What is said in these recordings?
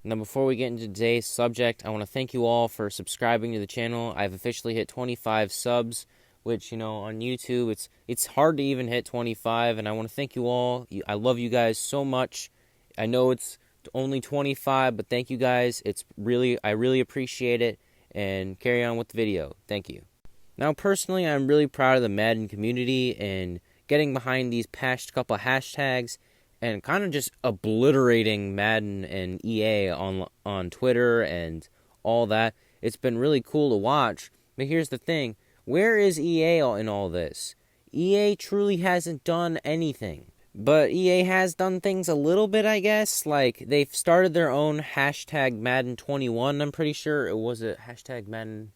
Now, before we get into today's subject, I want to thank you all for subscribing to the channel. I've officially hit 25 subs, which, on YouTube, it's hard to even hit 25, and I want to thank you all. I love you guys so much. I know it's only 25, but thank you guys. I really appreciate it, and carry on with the video. Thank you. Now, personally, I'm really proud of the Madden community and getting behind these past couple hashtags and kind of just obliterating Madden and EA on Twitter and all that. It's been really cool to watch. But here's the thing. Where is EA in all this? EA truly hasn't done anything. But EA has done things a little bit, I guess. Like, they've started their own hashtag Madden 21, I'm pretty sure. It was a hashtag Madden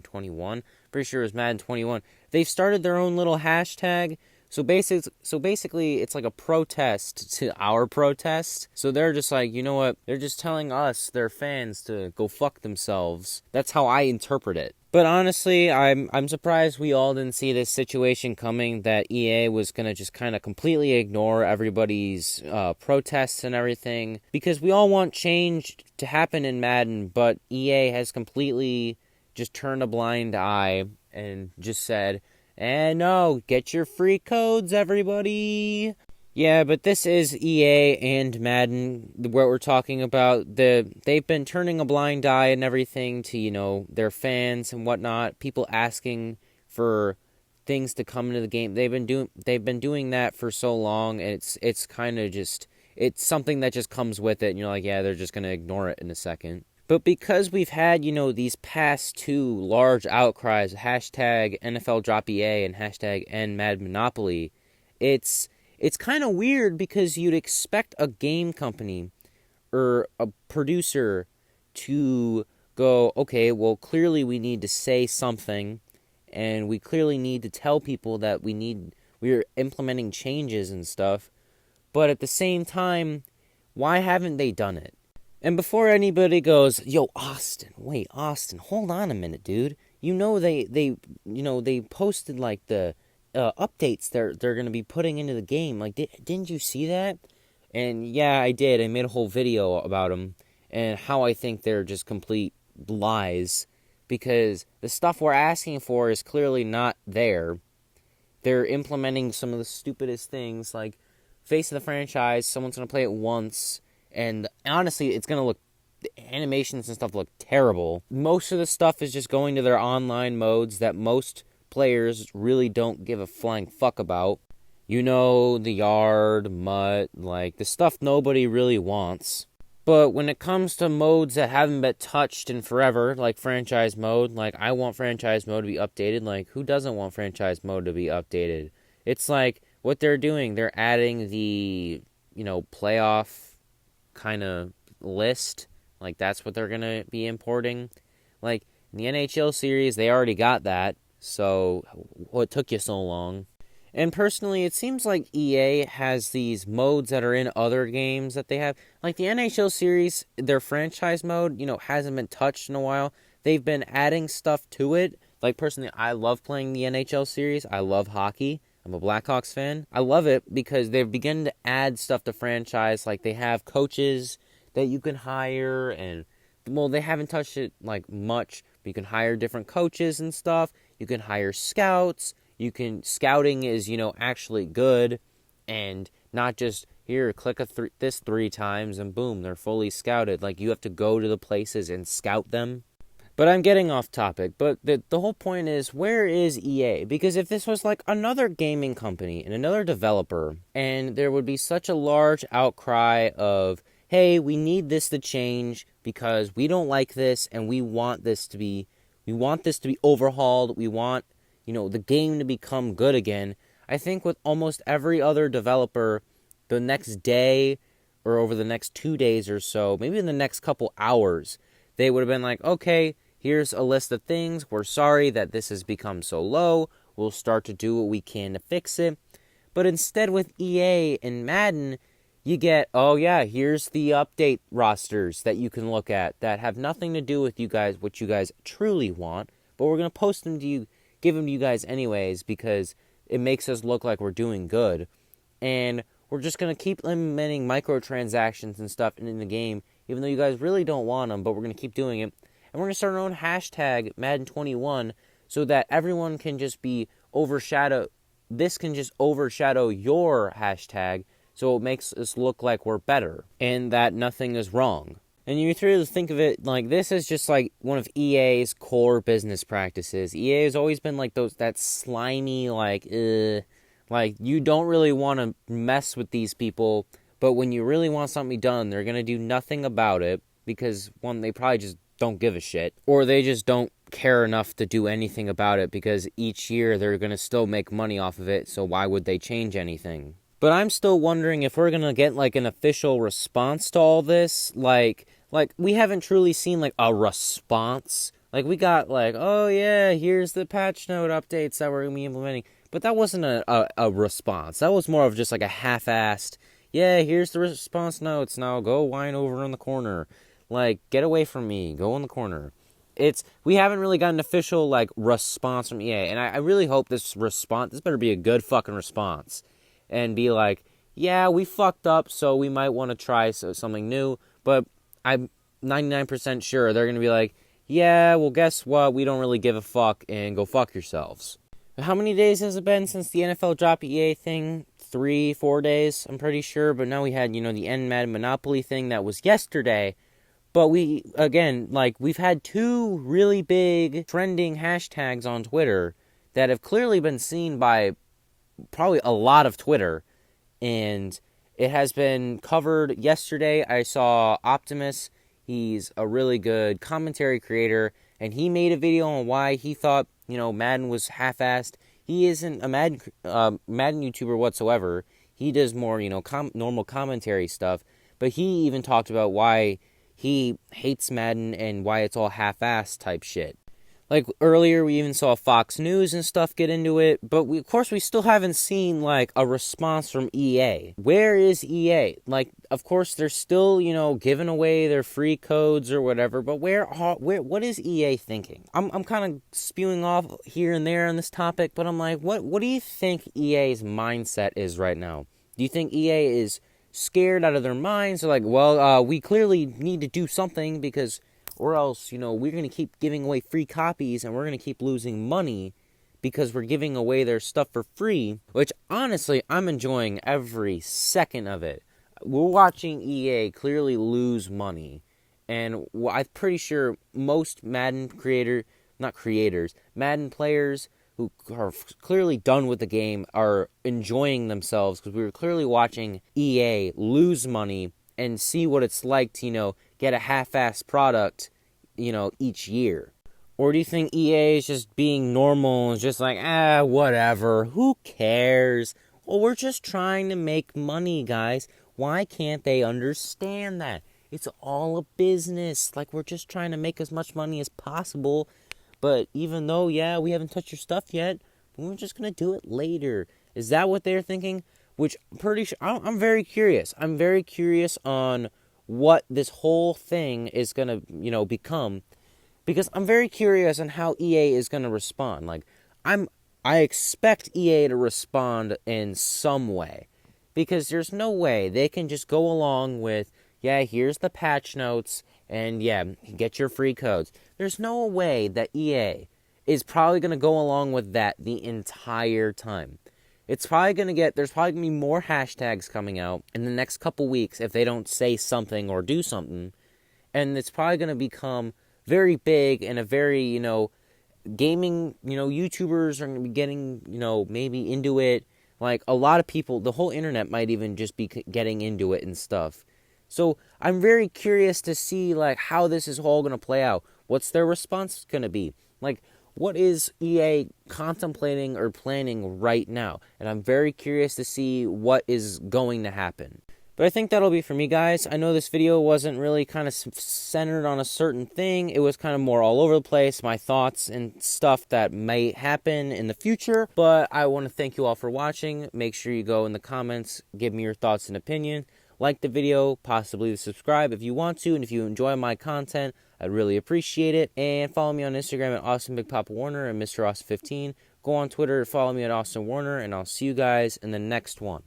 21. Pretty sure it was Madden 21. They've started their own little hashtag. So basically, it's like a protest to our protest. So they're just like, you know what? They're just telling us, their fans, to go fuck themselves. That's how I interpret it. But honestly, I'm surprised we all didn't see this situation coming, that EA was going to just kind of completely ignore everybody's protests and everything. Because we all want change to happen in Madden, but EA has completely just turned a blind eye and just said, and no, get your free codes, everybody. Yeah, but this is EA and Madden, what we're talking about. They've been turning a blind eye and everything to, their fans and whatnot. People asking for things to come into the game. They've been doing that for so long, and it's kind of just, it's something that just comes with it, and you're like, yeah, they're just going to ignore it in a second. But because we've had, these past two large outcries, hashtag NFL Drop EA and hashtag End Mad Monopoly, it's kind of weird because you'd expect a game company or a producer to go, okay, well, clearly we need to say something, and we clearly need to tell people that we're implementing changes and stuff. But at the same time, why haven't they done it? And before anybody goes, yo, Austin, hold on a minute, dude. They posted like the updates they're going to be putting into the game. Like, didn't you see that? And yeah, I did. I made a whole video about them and how I think they're just complete lies, because the stuff we're asking for is clearly not there. They're implementing some of the stupidest things, like face of the franchise. Someone's going to play it once. And honestly, it's going to look, the animations and stuff look terrible. Most of the stuff is just going to their online modes that most players really don't give a flying fuck about. The yard, mud, like the stuff nobody really wants. But when it comes to modes that haven't been touched in forever, like franchise mode, like I want franchise mode to be updated. Like, who doesn't want franchise mode to be updated? It's like what they're doing. They're adding the, playoff kind of list. Like, that's what they're gonna be importing. Like, in the NHL series, they already got that, so what took you so long? And personally, it seems like EA has these modes that are in other games that they have. Like the NHL series, their franchise mode, hasn't been touched in a while. They've been adding stuff to it. Like, personally, I love playing the NHL series. I love hockey. I'm a Blackhawks fan. I love it because they've begun to add stuff to franchise. Like, they have coaches that you can hire, and, well, they haven't touched it, like, much. But you can hire different coaches and stuff. You can hire scouts. Scouting is, actually good, and not just, here, click this 3 times, and boom, they're fully scouted. Like, you have to go to the places and scout them. But I'm getting off topic, but the whole point is, where is EA? Because if this was like another gaming company and another developer, and there would be such a large outcry of, hey, we need this to change because we don't like this and we want this to be overhauled, we want, the game to become good again. I think with almost every other developer, the next day or over the next 2 days or so, maybe in the next couple hours, they would have been like, okay, here's a list of things. We're sorry that this has become so low. We'll start to do what we can to fix it. But instead with EA and Madden, you get, oh yeah, here's the update rosters that you can look at that have nothing to do with you guys, what you guys truly want. But we're going to post them to you, give them to you guys anyways, because it makes us look like we're doing good. And we're just going to keep implementing microtransactions and stuff in the game, even though you guys really don't want them, but we're going to keep doing it. And we're going to start our own hashtag, Madden21, so that everyone can just be overshadowed. This can just overshadow your hashtag, so it makes us look like we're better and that nothing is wrong. And you really think of it like this is just like one of EA's core business practices. EA has always been like that slimy, like you don't really want to mess with these people, but when you really want something done, they're going to do nothing about it because, one, they probably just don't give a shit, or they just don't care enough to do anything about it because each year they're going to still make money off of it, so why would they change anything? But I'm still wondering if we're going to get like an official response to all this. Like we haven't truly seen like a response. Like we got like, oh yeah, here's the patch note updates that we're going to be implementing. But that wasn't a response. That was more of just like a half-assed, yeah, here's the response notes, now go whine over in the corner. Like, get away from me, go in the corner. We haven't really got an official, like, response from EA, and I really hope this better be a good fucking response, and be like, yeah, we fucked up, so we might want to try something new, but I'm 99% sure they're going to be like, yeah, well, guess what, we don't really give a fuck, and go fuck yourselves. How many days has it been since the NFL dropped EA thing? 3-4 days, I'm pretty sure, but now we had, the End Madden Monopoly thing that was yesterday. But we've had two really big trending hashtags on Twitter that have clearly been seen by probably a lot of Twitter. And it has been covered yesterday. I saw Optimus. He's a really good commentary creator. And he made a video on why he thought, Madden was half-assed. He isn't a Madden YouTuber whatsoever. He does more, normal commentary stuff. But he even talked about why he hates Madden and why it's all half-assed type shit. Like, earlier we even saw Fox News and stuff get into it, but of course we still haven't seen, like, a response from EA. Where is EA? Like, of course they're still, giving away their free codes or whatever, but what is EA thinking? I'm kind of spewing off here and there on this topic, but I'm like, what do you think EA's mindset is right now? Do you think EA is scared out of their minds? They're like, well, we clearly need to do something because, or else, we're going to keep giving away free copies and we're going to keep losing money because we're giving away their stuff for free, which honestly, I'm enjoying every second of it. We're watching EA clearly lose money, and I'm pretty sure most Madden Madden players who are clearly done with the game are enjoying themselves because we were clearly watching EA lose money and see what it's like to, get a half-assed product, each year. Or do you think EA is just being normal and just like, whatever, who cares? Well, we're just trying to make money, guys. Why can't they understand that? It's all a business. Like, we're just trying to make as much money as possible. But even though, we haven't touched your stuff yet, we're just going to do it later. Is that what they're thinking? Which I'm pretty sure, I'm very curious. I'm very curious on what this whole thing is going to, become. Because I'm very curious on how EA is going to respond. Like, I expect EA to respond in some way. Because there's no way they can just go along with, here's the patch notes, and get your free codes. There's no way that EA is probably going to go along with that the entire time. There's probably going to be more hashtags coming out in the next couple weeks if they don't say something or do something. And it's probably going to become very big and a very, gaming, YouTubers are going to be getting, maybe into it. Like, a lot of people, the whole internet might even just be getting into it and stuff. So, I'm very curious to see, like, how this is all going to play out. What's their response going to be? Like, what is EA contemplating or planning right now? And I'm very curious to see what is going to happen. But I think that'll be for me, guys. I know this video wasn't really kind of centered on a certain thing. It was kind of more all over the place, my thoughts and stuff that may happen in the future. But I want to thank you all for watching. Make sure you go in the comments, give me your thoughts and opinion. Like the video, possibly subscribe if you want to. And if you enjoy my content, I'd really appreciate it. And follow me on Instagram at AustinBigPapaWarner and Mr. Austin15. Go on Twitter, follow me at Austin Warner, and I'll see you guys in the next one.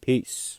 Peace.